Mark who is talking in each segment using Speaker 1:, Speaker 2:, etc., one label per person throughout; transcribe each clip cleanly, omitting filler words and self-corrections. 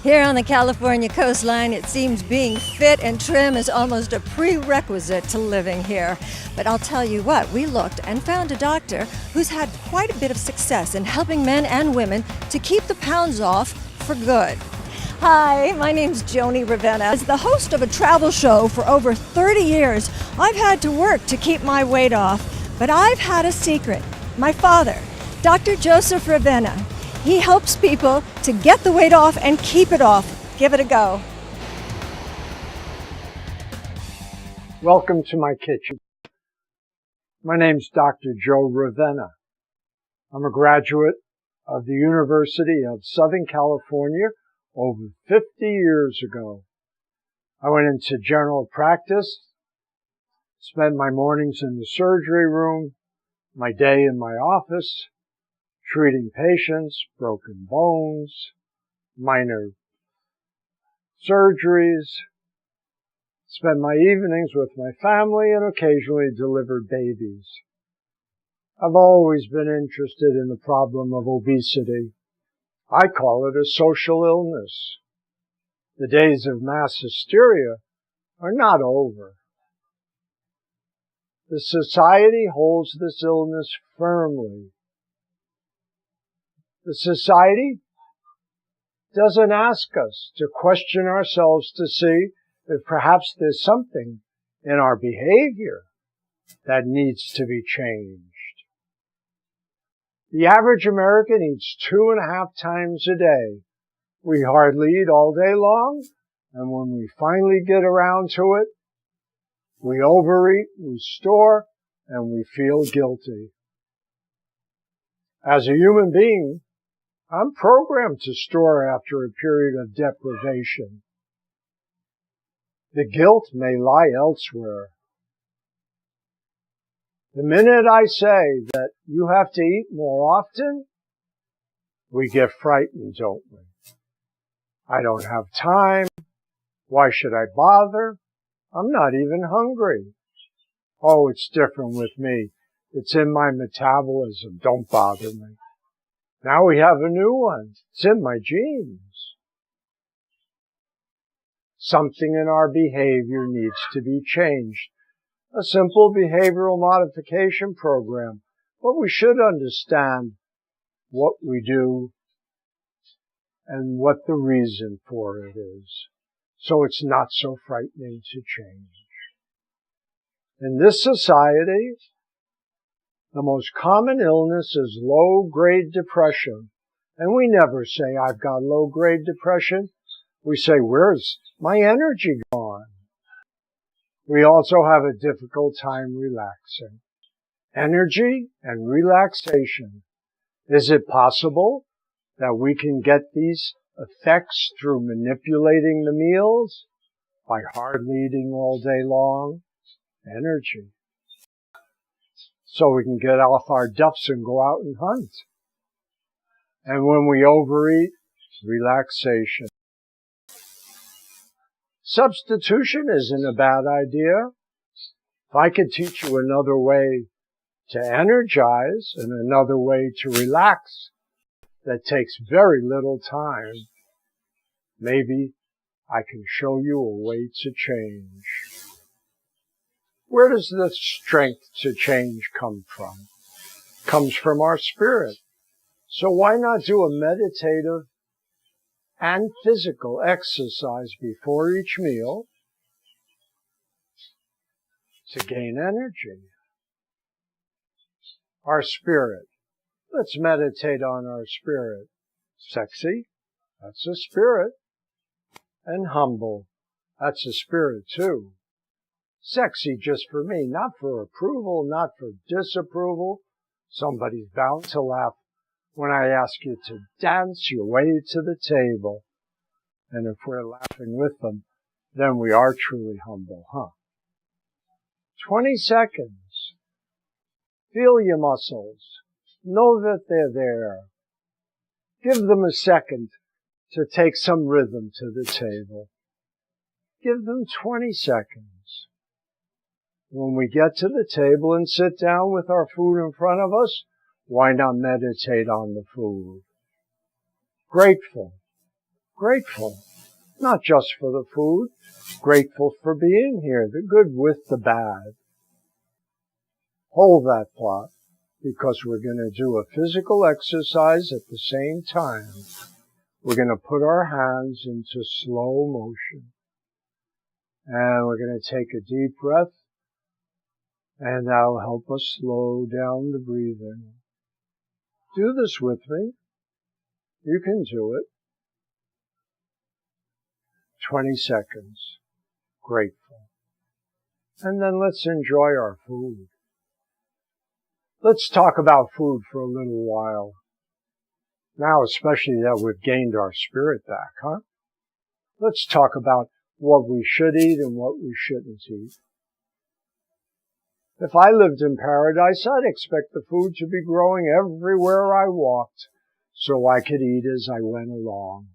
Speaker 1: Here on the California coastline, it seems being fit and trim is almost a prerequisite to living here. But I'll tell you what, we looked and found a doctor who's had quite a bit of success in helping men and women to keep the pounds off for good. Hi, my name's Joe Ravenna. As the host of a travel show for over 30 years, I've had to work to keep my weight off. But I've had a secret. My father, Dr. Joseph Ravenna, he helps people to get the weight off and keep it off. Give it a go.
Speaker 2: Welcome to my kitchen. My name's Dr. Joe Ravenna. I'm a graduate of the University of Southern California over 50 years ago. I went into general practice, spent my mornings in the surgery room, my day in my office, treating patients, broken bones, minor surgeries, spent my evenings with my family, and occasionally delivered babies. I've always been interested in the problem of obesity. I call it a social illness. The days of mass hysteria are not over. The society holds this illness firmly. The society doesn't ask us to question ourselves to see if perhaps there's something in our behavior that needs to be changed. The average American eats 2.5 times a day. We hardly eat all day long, and when we finally get around to it, we overeat, we store, and we feel guilty. As a human being, I'm programmed to store after a period of deprivation. The guilt may lie elsewhere. The minute I say that you have to eat more often, we get frightened, don't we? I don't have time. Why should I bother? I'm not even hungry. Oh, it's different with me. It's in my metabolism. Don't bother me. Now we have a new one. It's in my genes. Something in our behavior needs to be changed. A simple behavioral modification program. But we should understand what we do and what the reason for it is, so it's not so frightening to change. In this society, the most common illness is low-grade depression. And we never say, I've got low-grade depression. We say, where's my energy gone? We also have a difficult time relaxing. Energy and relaxation. Is it possible that we can get these effects through manipulating the meals? By hardly eating all day long? Energy. So we can get off our duffs and go out and hunt. And when we overeat, relaxation. Substitution isn't a bad idea. If I could teach you another way to energize and another way to relax that takes very little time, maybe I can show you a way to change. Where does the strength to change come from? It comes from our spirit. So why not do a meditative and physical exercise before each meal to gain energy? Our spirit. Let's meditate on our spirit. Sexy, that's a spirit. And humble, that's a spirit too. Sexy just for me, not for approval, not for disapproval. Somebody's bound to laugh when I ask you to dance your way to the table. And if we're laughing with them, then we are truly humble, huh? 20 seconds. Feel your muscles. Know that they're there. Give them a second to take some rhythm to the table. Give them 20 seconds. When we get to the table and sit down with our food in front of us, why not meditate on the food? Grateful. Grateful, not just for the food, grateful for being here, the good with the bad. Hold that thought, because we're going to do a physical exercise at the same time. We're going to put our hands into slow motion. And we're going to take a deep breath, and that'll help us slow down the breathing. Do this with me. You can do it. 20 seconds. Grateful. And then let's enjoy our food. Let's talk about food for a little while. Now, especially that we've gained our spirit back, huh? Let's talk about what we should eat and what we shouldn't eat. If I lived in paradise, I'd expect the food to be growing everywhere I walked, so I could eat as I went along.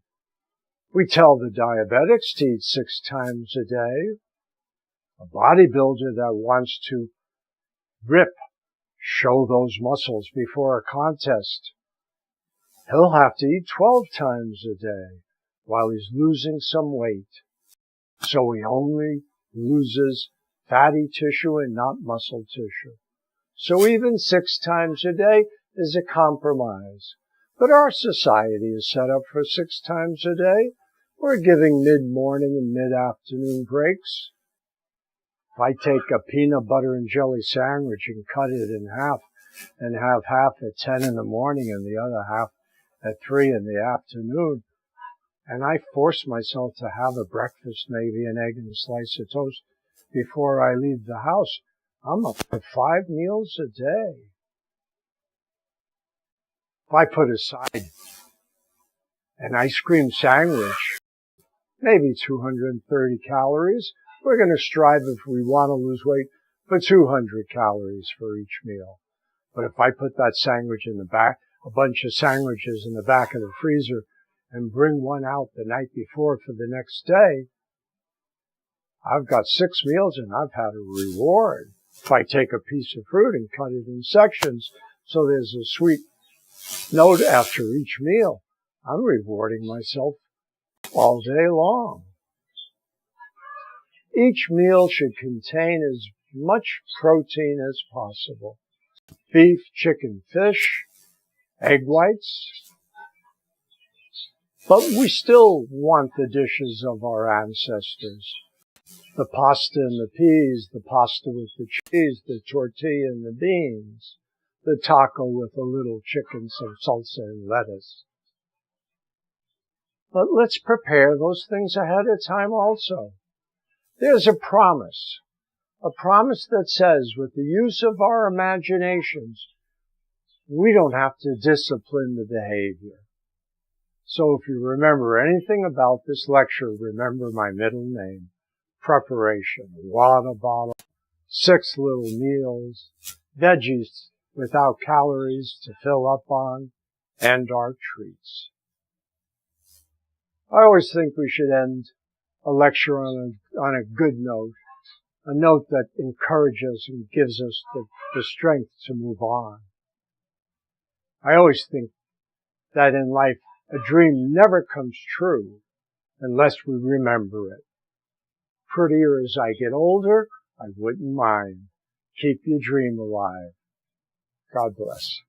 Speaker 2: We tell the diabetics to eat 6 times a day. A bodybuilder that wants to show those muscles before a contest, he'll have to eat 12 times a day while he's losing some weight. So he only loses fatty tissue and not muscle tissue. So even 6 times a day is a compromise. But our society is set up for 6 times a day. We're giving mid-morning and mid-afternoon breaks. If I take a peanut butter and jelly sandwich and cut it in half and have half at 10 in the morning and the other half at 3 in the afternoon, and I force myself to have a breakfast, maybe an egg and a slice of toast before I leave the house, I'm up to 5 meals a day. If I put aside an ice cream sandwich, maybe 230 calories, we're going to strive, if we want to lose weight, for 200 calories for each meal. But if I put that sandwich in the back, a bunch of sandwiches in the back of the freezer, and bring one out the night before for the next day, I've got 6 meals and I've had a reward. If I take a piece of fruit and cut it in sections so there's a sweet note after each meal, I'm rewarding myself all day long. Each meal should contain as much protein as possible. Beef, chicken, fish, egg whites. But we still want the dishes of our ancestors. The pasta and the peas, the pasta with the cheese, the tortilla and the beans, the taco with a little chicken, some salsa and lettuce. But let's prepare those things ahead of time also. There's a promise that says with the use of our imaginations, we don't have to discipline the behavior. So if you remember anything about this lecture, remember my middle name. Preparation, water bottle, 6 little meals, veggies without calories to fill up on, and our treats. I always think we should end a lecture on a good note, a note that encourages and gives us the strength to move on. I always think that in life, a dream never comes true unless we remember it. Prettier as I get older, I wouldn't mind. Keep your dream alive. God bless.